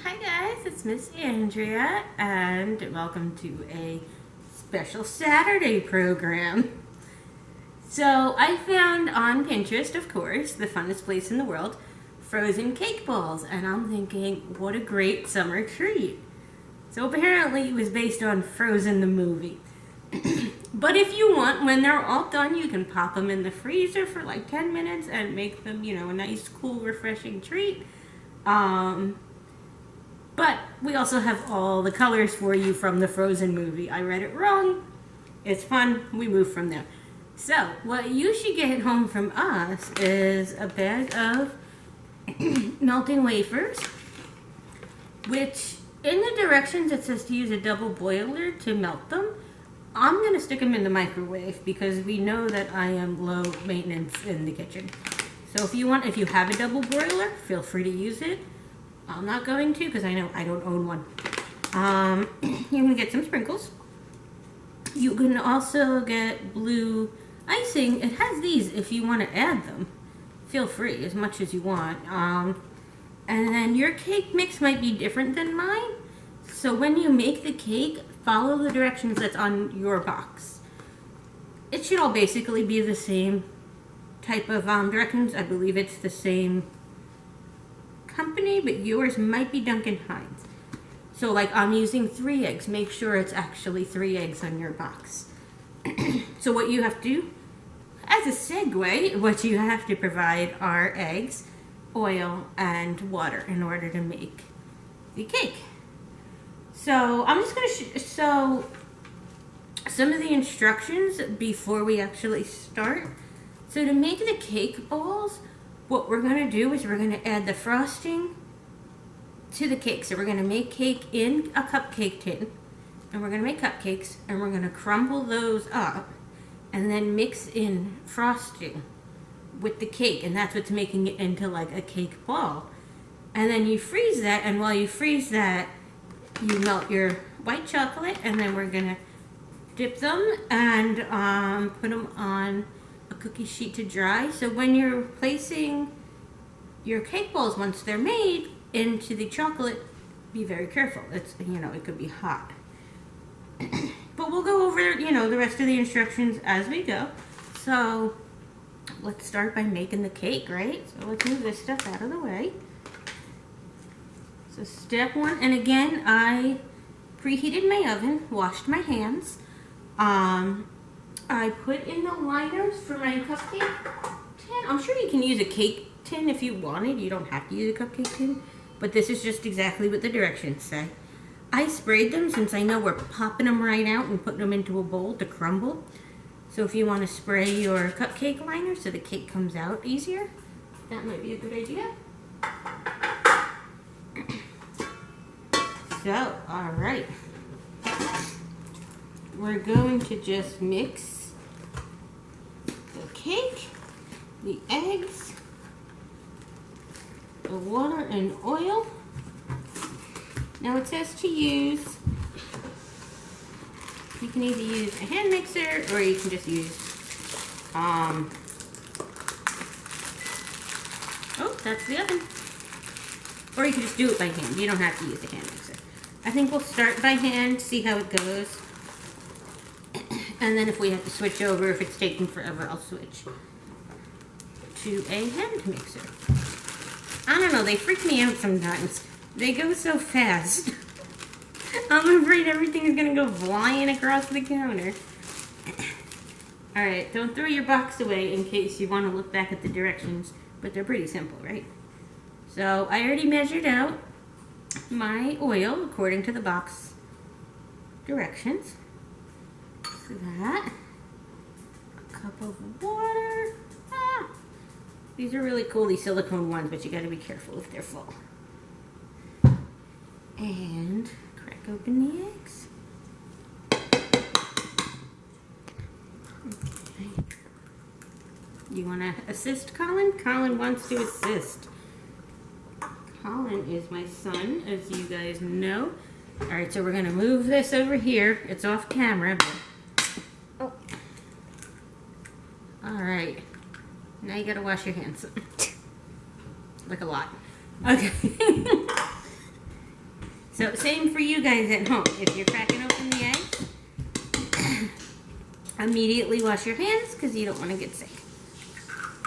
Hi guys, it's Miss Andrea and welcome to a special Saturday program. So I found on Pinterest, of course, the funnest place in the world, frozen cake balls, and I'm thinking, what a great summer treat. So apparently it was based on Frozen the movie. But if you want, when they're all done, you can pop them in the freezer for like 10 minutes and make them, a nice, cool, refreshing treat. But we also have all the colors for you from the Frozen movie. I read it wrong. It's fun. We move from there. So, what you should get home from us is a bag of melting wafers, which in the directions it says to use a double boiler to melt them. I'm going to stick them in the microwave because we know that I am low maintenance in the kitchen. So if you have a double boiler, feel free to use it. I'm not going to because I know I don't own one. You're going to get some sprinkles. You can also get blue icing. It has these if you want to add them. Feel free, as much as you want. And then your cake mix might be different than mine. So when you make the cake, follow the directions that's on your box. It should all basically be the same type of directions. I believe it's the same company, but yours might be Duncan Hines. So like I'm using 3 eggs. Make sure it's actually 3 eggs on your box. So what you have to do, as a segue, what you have to provide are eggs, oil, and water in order to make the cake. So I'm just going to show some of the instructions before we actually start. So to make the cake balls, what we're going to do is we're going to add the frosting to the cake. So we're going to make cake in a cupcake tin, and we're going to make cupcakes, and we're going to crumble those up and then mix in frosting with the cake, and that's what's making it into like a cake ball. And then you freeze that, and while you freeze that, you melt your white chocolate, and then we're going to dip them and put them on a cookie sheet to dry. So when you're placing your cake balls, once they're made, into the chocolate, be very careful. It's, it could be hot. But we'll go over, the rest of the instructions as we go. So let's start by making the cake, right? So let's move this stuff out of the way. So step 1, and again, I preheated my oven, washed my hands. I put in the liners for my cupcake tin. I'm sure you can use a cake tin if you wanted. You don't have to use a cupcake tin, but this is just exactly what the directions say. I sprayed them since I know we're popping them right out and putting them into a bowl to crumble. So if you want to spray your cupcake liner so the cake comes out easier, that might be a good idea. So, alright. We're going to just mix the cake, the eggs, the water and oil. Now it says to use, you can either use a hand mixer or you can just use, oh, that's the oven. Or you can just do it by hand. You don't have to use a hand mixer. I think we'll start by hand, see how it goes. And then if we have to switch over, if it's taking forever, I'll switch to a hand mixer. I don't know, they freak me out sometimes. They go so fast. I'm afraid everything is going to go flying across the counter. Alright, don't throw your box away in case you want to look back at the directions. But they're pretty simple, right? So I already measured out my oil according to the box directions. So that, a cup of water. These are really cool, these silicone ones, but you gotta be careful if they're full. And crack open the eggs. Okay. You wanna assist Colin? Colin wants to assist. Colin is my son, as you guys know. Alright, so we're gonna move this over here. It's off camera, but oh. Alright. Now you gotta wash your hands. Like a lot. Okay. So same for you guys at home. If you're cracking open the eggs, immediately wash your hands because you don't want to get sick.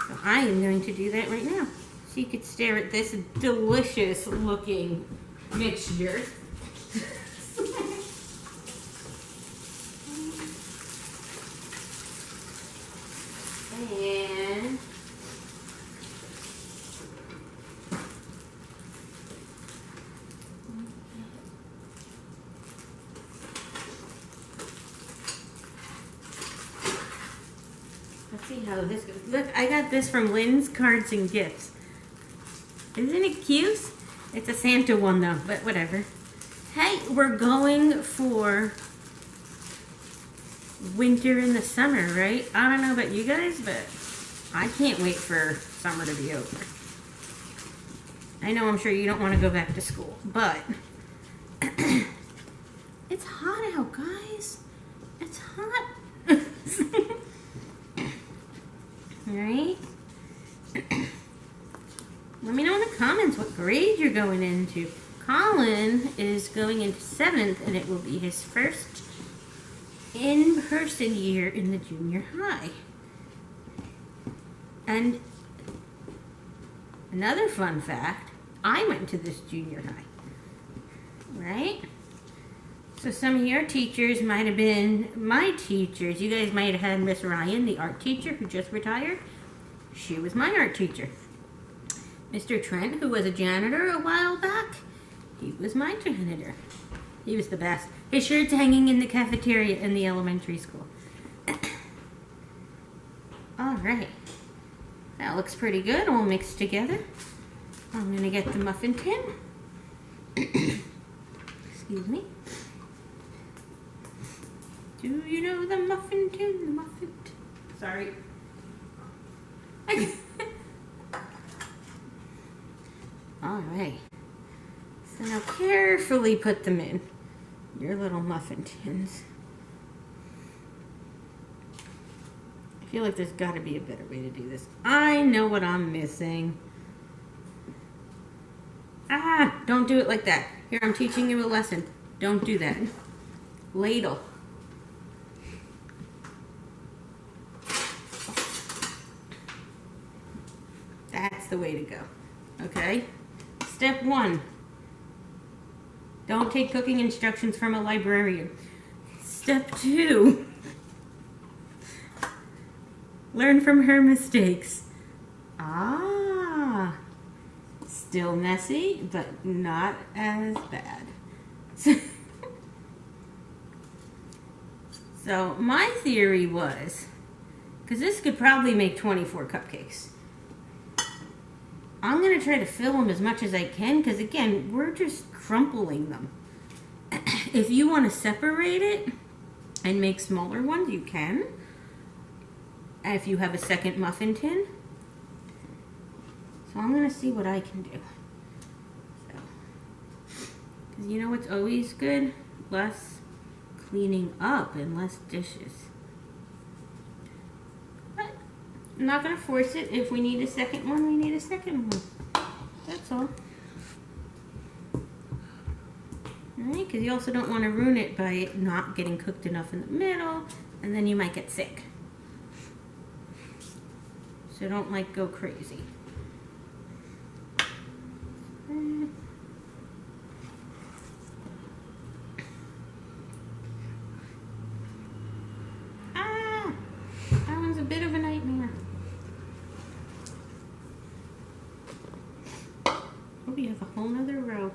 So I am going to do that right now. So you could stare at this delicious looking mixture. And let's see how this goes. Look, I got this from Lynn's Cards and Gifts. Isn't it cute? It's a Santa one though, but whatever. Hey, we're going for winter in the summer, right? I don't know about you guys, but I can't wait for summer to be over. I know I'm sure you don't want to go back to school, but it's hot out, guys. It's hot. Right? Let me know in the comments what grade you're going into. Colin is going into 7th, and it will be his first in-person year in the junior high. And another fun fact, I went to this junior high, right? So some of your teachers might have been my teachers. You guys might have had Miss Ryan, the art teacher who just retired. She was my art teacher. Mr. Trent, who was a janitor a while back, he was my janitor. He was the best. His shirt's hanging in the cafeteria in the elementary school. All right. That looks pretty good, all mixed together. I'm gonna get the muffin tin. Excuse me. Do you know the muffin tin? The muffin tin. Sorry. All right. So now carefully put them in your little muffin tins. I feel like there's got to be a better way to do this. I know what I'm missing. Ah, don't do it like that. Here, I'm teaching you a lesson. Don't do that. Ladle. That's the way to go. Okay? Step 1. Don't take cooking instructions from a librarian. Step 2. Learn from her mistakes. Ah. Still messy, but not as bad. So my theory was, because this could probably make 24 cupcakes. I'm going to try to fill them as much as I can, because again, we're just crumpling them. If you want to separate it and make smaller ones, you can. If you have a second muffin tin. So I'm going to see what I can do. Because you know what's always good? Less cleaning up and less dishes. But I'm not going to force it. If we need a second one, we need a second one. That's all. Alright, because you also don't want to ruin it by it not getting cooked enough in the middle, and then you might get sick. So don't like go crazy. Ah, that one's a bit of a nightmare. Oh, we have a whole nother row.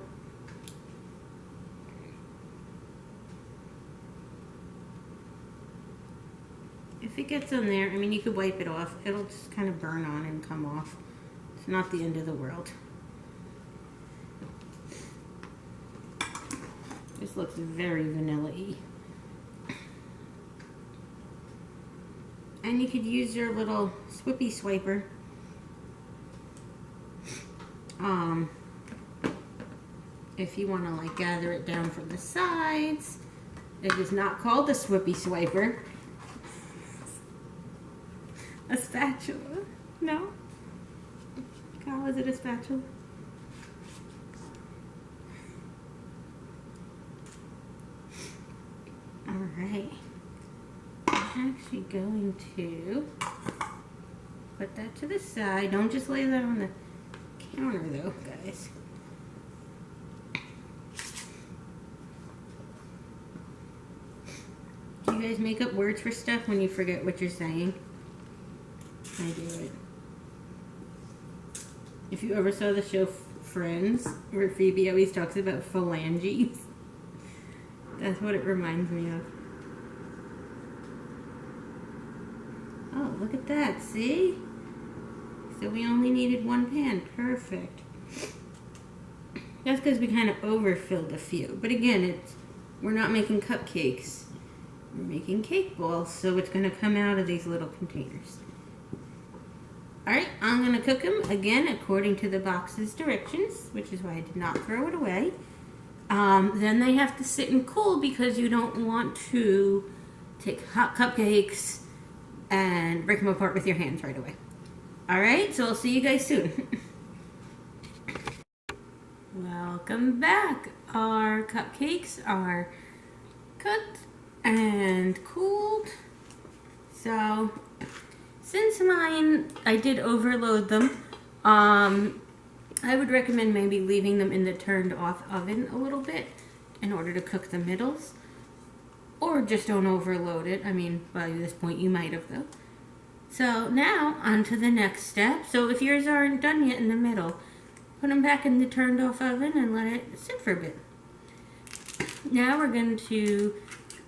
If it gets on there, I mean, you could wipe it off. It'll just kind of burn on and come off. It's not the end of the world. This looks very vanilla-y. And you could use your little swippy swiper. If you want to like gather it down from the sides. It is not called a swippy swiper. A spatula? No? Kyle, is it a spatula? actually going to put that to the side. Don't just lay that on the counter though, guys. Do you guys make up words for stuff when you forget what you're saying? I do it. If you ever saw the show Friends, where Phoebe always talks about phalanges, that's what it reminds me of. Oh, look at that, see? So we only needed one pan, perfect. That's because we kind of overfilled a few. But again, we're not making cupcakes. We're making cake balls, so it's going to come out of these little containers. Alright, I'm going to cook them, again, according to the box's directions, which is why I did not throw it away. Then they have to sit and cool because you don't want to take hot cupcakes and break them apart with your hands right away. Alright, so I'll see you guys soon. Welcome back. Our cupcakes are cooked and cooled. So, since mine, I did overload them, I would recommend maybe leaving them in the turned off oven a little bit in order to cook the middles. Or just don't overload it. I mean, by this point you might have though. So now, on to the next step. So if yours aren't done yet in the middle, put them back in the turned off oven and let it sit for a bit. Now we're going to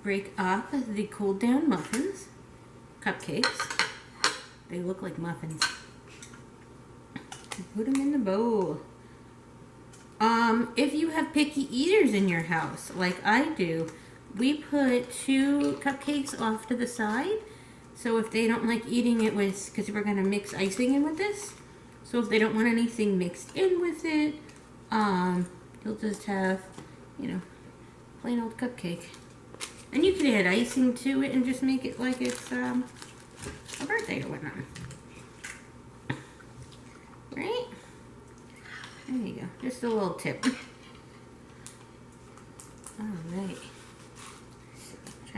break up the cooled down muffins, cupcakes. They look like muffins. Put them in the bowl. If you have picky eaters in your house, like I do, we put 2 cupcakes off to the side. So if they don't like eating it with, because we're going to mix icing in with this. So if they don't want anything mixed in with it, you'll just have, you know, plain old cupcake. And you can add icing to it and just make it like it's a birthday or whatnot. Right? There you go. Just a little tip. Alright.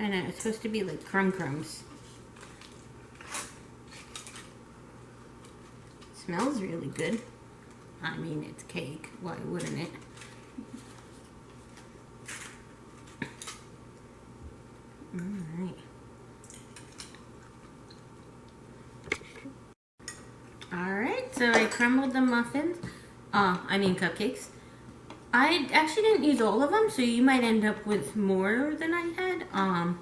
It's supposed to be like crumbs. Smells really good. I mean, it's cake. Why wouldn't it? Alright. Alright, so I crumbled the muffins. Cupcakes. I actually didn't use all of them, so you might end up with more than I had.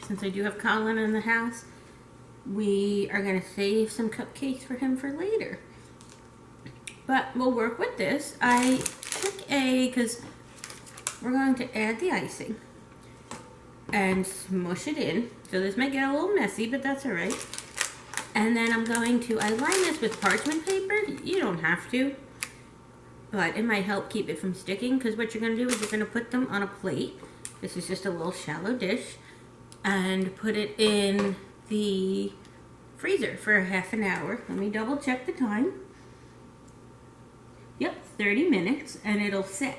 Since I do have Colin in the house, we are going to save some cupcakes for him for later. But we'll work with this. I took because we're going to add the icing and smush it in. So this might get a little messy, but that's alright. And then I'm going to, I line this with parchment paper. You don't have to, but it might help keep it from sticking, because what you're going to do is you're going to put them on a plate. This is just a little shallow dish, and put it in the freezer for half an hour. Let me double check the time. Yep, 30 minutes, and it'll set.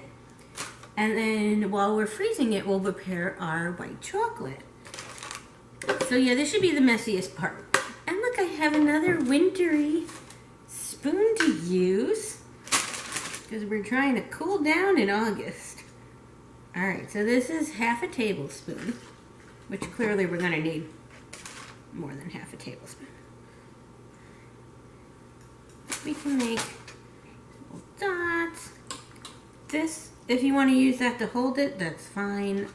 And then while we're freezing it, we'll prepare our white chocolate. So yeah, this should be the messiest part. And look, I have another wintry spoon to use, because we're trying to cool down in August. Alright, so this is half a tablespoon, which clearly we're going to need more than half a tablespoon. We can make little dots. This, if you want to use that to hold it, that's fine,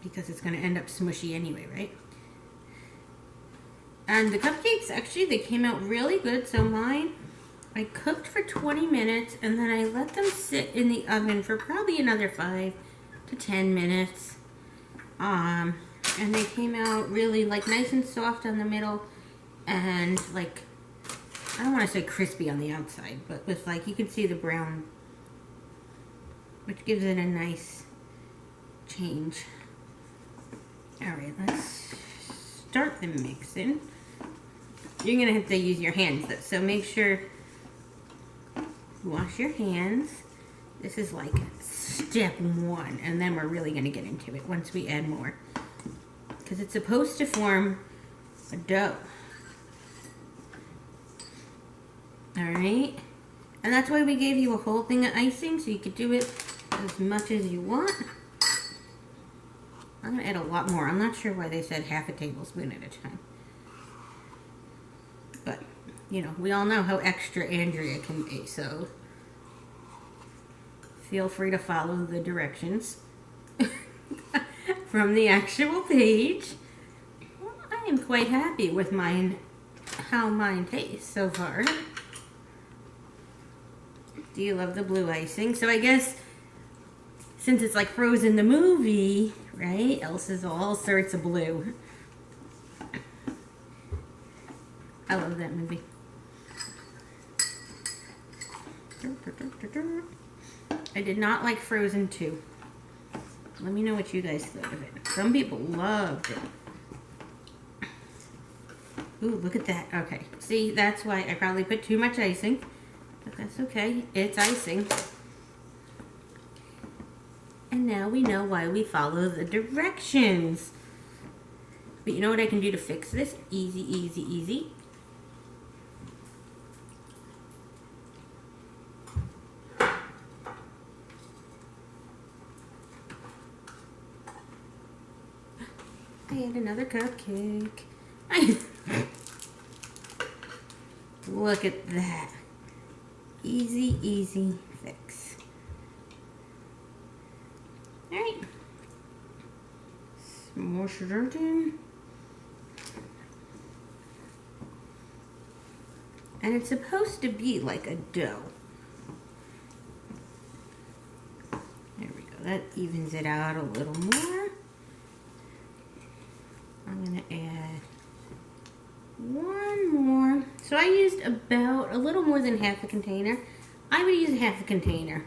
because it's going to end up smushy anyway, right? And the cupcakes, actually, they came out really good. So mine, I cooked for 20 minutes, and then I let them sit in the oven for probably another 5 to 10 minutes. And they came out really, like, nice and soft on the middle, and, like, I don't want to say crispy on the outside, but with, like, you can see the brown, which gives it a nice change. Alright, let's start the mixing. You're going to have to use your hands, though, so make sure you wash your hands. This is like step 1, and then we're really going to get into it once we add more. because it's supposed to form a dough. Alright? And that's why we gave you a whole thing of icing, so you could do it as much as you want. I'm going to add a lot more. I'm not sure why they said half a tablespoon at a time. But, you know, we all know how extra Andrea can be, so feel free to follow the directions from the actual page. Well, I am quite happy with mine, how mine tastes so far. Do you love the blue icing? So I guess since it's like Frozen the movie, right? Elsa's all sorts of blue. I love that movie. I did not like Frozen 2. Let me know what you guys thought of it. Some people loved it. Ooh, look at that. Okay. See, that's why I probably put too much icing. But that's okay. It's icing. And now we know why we follow the directions. But you know what I can do to fix this? Easy, easy, easy. I had another cupcake. Look at that. Easy, easy fix. Alright. Some more sugar in. And it's supposed to be like a dough. There we go. That evens it out a little more. I'm going to add one more. So I used about a little more than half a container. I would use half a container.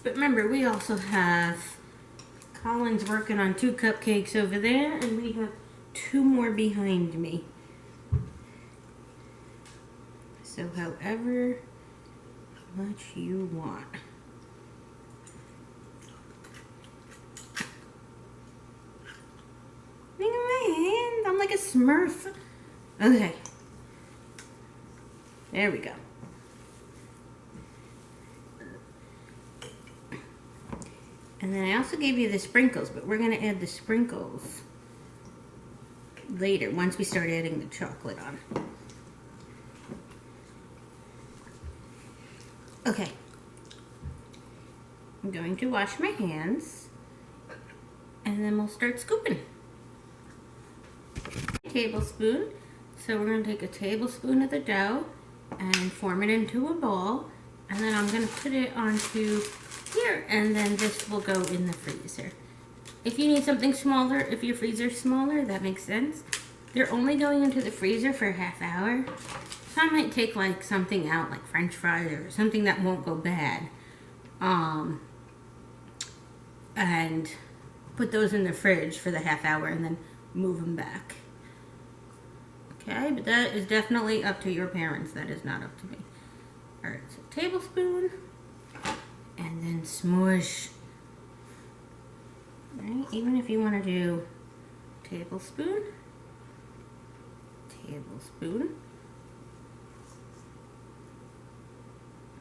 But remember, we also have Colin's working on 2 cupcakes over there, and we have 2 more behind me. So however much you want. Look at my hand. I'm like a Smurf. Okay. There we go. And then I also gave you the sprinkles, but we're going to add the sprinkles later once we start adding the chocolate on. Okay. I'm going to wash my hands and then we'll start scooping. Tablespoon. So we're going to take a tablespoon of the dough and form it into a ball, and then I'm going to put it onto here, and then this will go in the freezer. If you need something smaller, if your freezer's smaller, that makes sense. They're only going into the freezer for a half hour, so I might take like something out like French fries or something that won't go bad, and put those in the fridge for the half hour and then move them back. Okay, but that is definitely up to your parents. That is not up to me. Alright, so tablespoon, and then smush. Alright, even if you want to do tablespoon, tablespoon.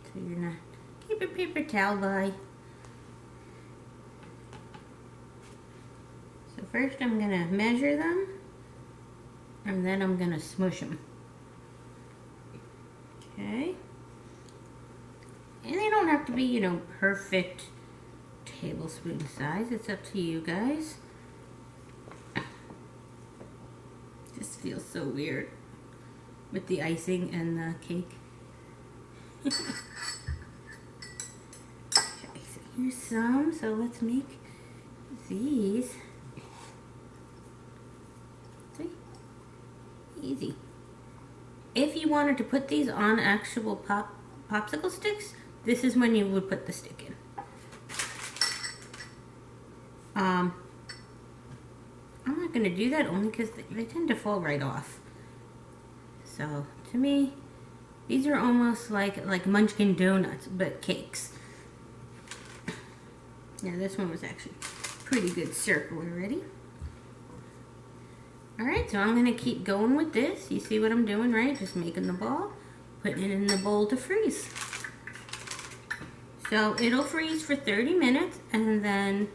So you're not, keep a paper towel by. So first I'm going to measure them, and then I'm going to smush them. Okay. And they don't have to be, you know, perfect tablespoon size. It's up to you guys. Just feels so weird with the icing and the cake. Okay, so here's some. So let's make these. See? Easy. If you wanted to put these on actual popsicle sticks, this is when you would put the stick in. I'm not going to do that only because they tend to fall right off. So to me, these are almost like Munchkin donuts, but cakes. Yeah, this one was actually pretty good circle already. Alright, so I'm going to keep going with this. You see what I'm doing, right? Just making the ball, putting it in the bowl to freeze. So it'll freeze for 30 minutes, and then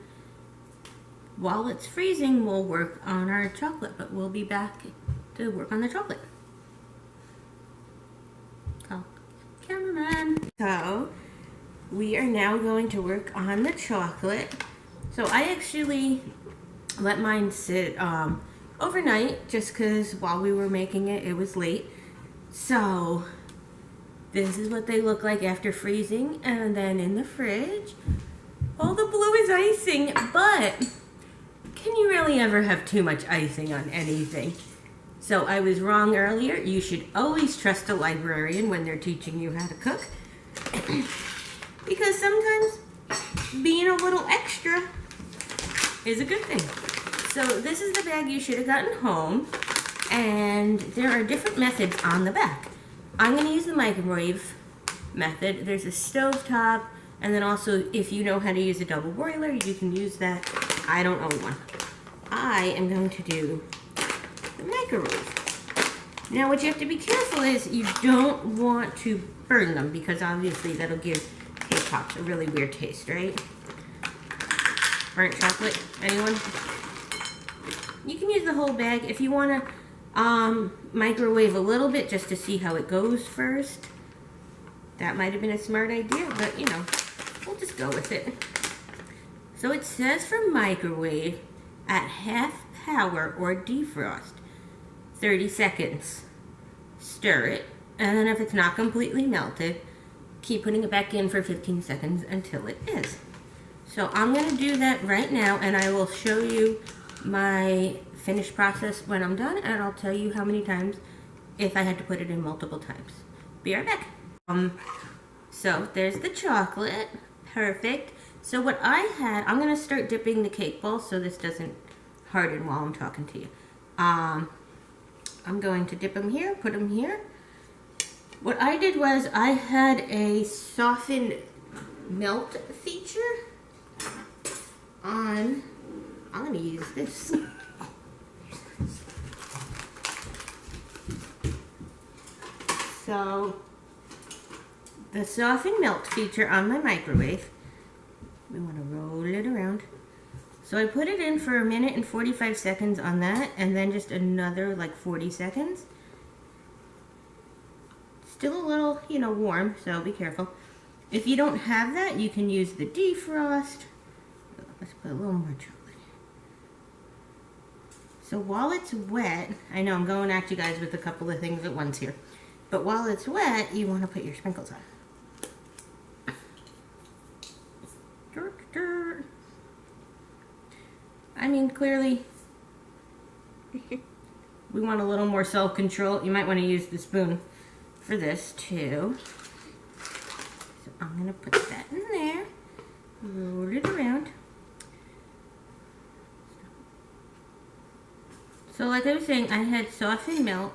while it's freezing, we'll work on our chocolate, but we'll be back to work on the chocolate. Oh, cameraman. So we are now going to work on the chocolate. So I actually let mine sit overnight just because while we were making it, it was late. So this is what they look like after freezing, and then in the fridge, all the blue is icing, but can you really ever have too much icing on anything? So I was wrong earlier. You should always trust a librarian when they're teaching you how to cook. Because sometimes being a little extra is a good thing. So this is the bag you should have gotten home, and there are different methods on the back. I'm going to use the microwave method. There's a stovetop, and then also if you know how to use a double boiler, you can use that. I don't own one. I am going to do the microwave. Now what you have to be careful is you don't want to burn them, because obviously that'll give cake pops a really weird taste, right? Burnt chocolate, anyone? You can use the whole bag. If you want to microwave a little bit just to see how it goes first, that might have been a smart idea, but you know, we'll just go with it. So it says for microwave at half power or defrost, 30 seconds. Stir it, and then if it's not completely melted, keep putting it back in for 15 seconds until it is. So I'm going to do that right now, and I will show you my finished process when I'm done, and I'll tell you how many times if I had to put it in multiple times. Be right back. So there's the chocolate. Perfect. So what I had, I'm going to start dipping the cake balls so this doesn't harden while I'm talking to you. I'm going to dip them here, put them here. What I did was I had a softened melt feature on, I'm going to use this. So the soften melt feature on my microwave, we want to roll it around. So I put it in for 1 minute and 45 seconds on that, and then just another like 40 seconds. Still a little, you know, warm, so be careful. If you don't have that, you can use the defrost. Let's put a little more chocolate. So while it's wet, I know I'm going at you guys with a couple of things at once here, but while it's wet, you want to put your sprinkles on. I mean, clearly, we want a little more self-control. You might want to use the spoon for this too. So I'm going to put that in there, roll it around. So like I was saying, I had soften melt,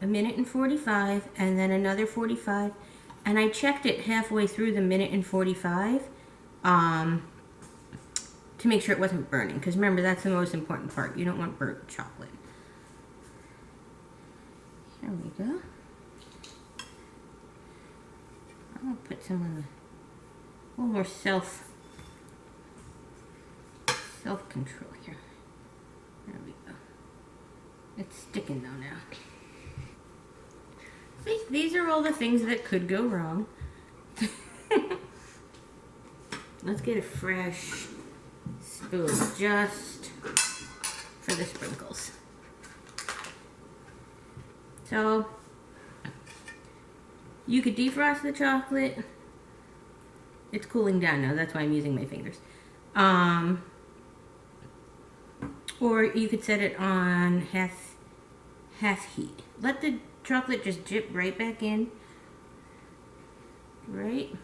1 minute and 45, and then another 45, and I checked it halfway through the 1 minute and 45 to make sure it wasn't burning, because remember, that's the most important part. You don't want burnt chocolate. There we go. I'm going to put some on a little more self-control here. There we go. It's sticking though now. See, these are all the things that could go wrong. Let's get a fresh spoon just for the sprinkles. So you could defrost the chocolate. It's cooling down now, that's why I'm using my fingers. Or you could set it on half heat. Let the chocolate just dip right back in. Right?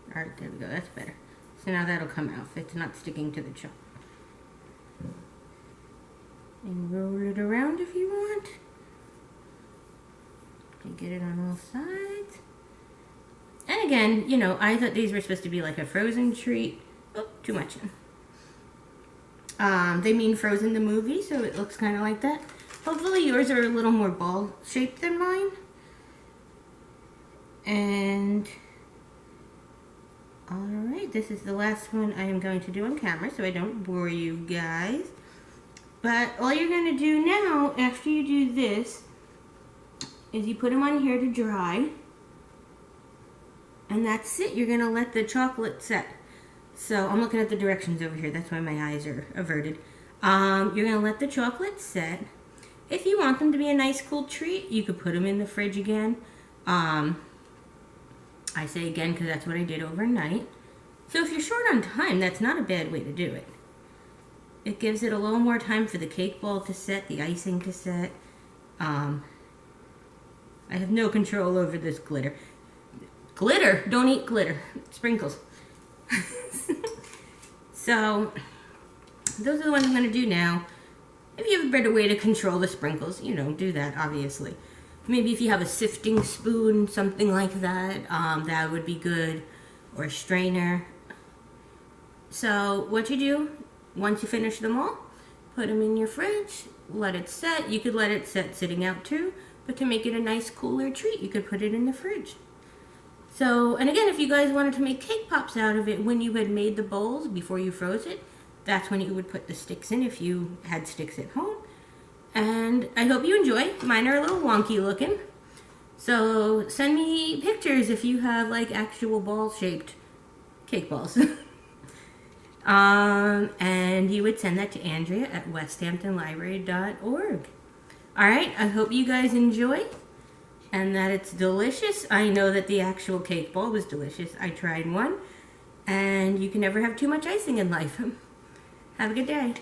Alright, there we go, that's better. So now that'll come out if it's not sticking to the chocolate. And roll it around if you want. You get it on all sides. And again, you know, I thought these were supposed to be like a frozen treat. Oh, too much. They mean Frozen the movie, so it looks kind of like that. Hopefully yours are a little more ball shaped than mine. And alright, this is the last one I am going to do on camera so I don't bore you guys. But all you're going to do now, after you do this, is you put them on here to dry. And that's it. You're going to let the chocolate set. So I'm looking at the directions over here. That's why my eyes are averted. You're going to let the chocolate set. If you want them to be a nice cool treat, you could put them in the fridge again. I say again because that's what I did overnight. So if you're short on time, that's not a bad way to do it. It gives it a little more time for the cake ball to set, the icing to set. I have no control over this glitter. Glitter! Don't eat glitter. Sprinkles. So, those are the ones I'm going to do now. If you have a better way to control the sprinkles, you know, do that, obviously. Maybe if you have a sifting spoon, something like that, that would be good. Or a strainer. So, what you do, once you finish them all, put them in your fridge, let it set. You could let it set sitting out too, but to make it a nice cooler treat, you could put it in the fridge. So, and again, if you guys wanted to make cake pops out of it when you had made the bowls before you froze it, that's when you would put the sticks in if you had sticks at home. And I hope you enjoy. Mine are a little wonky looking. So send me pictures if you have like actual ball-shaped cake balls. And you would send that to Andrea at westhamptonlibrary.org. Alright, I hope you guys enjoy. And that it's delicious. I know that the actual cake ball was delicious. I tried one. And you can never have too much icing in life. Have a good day.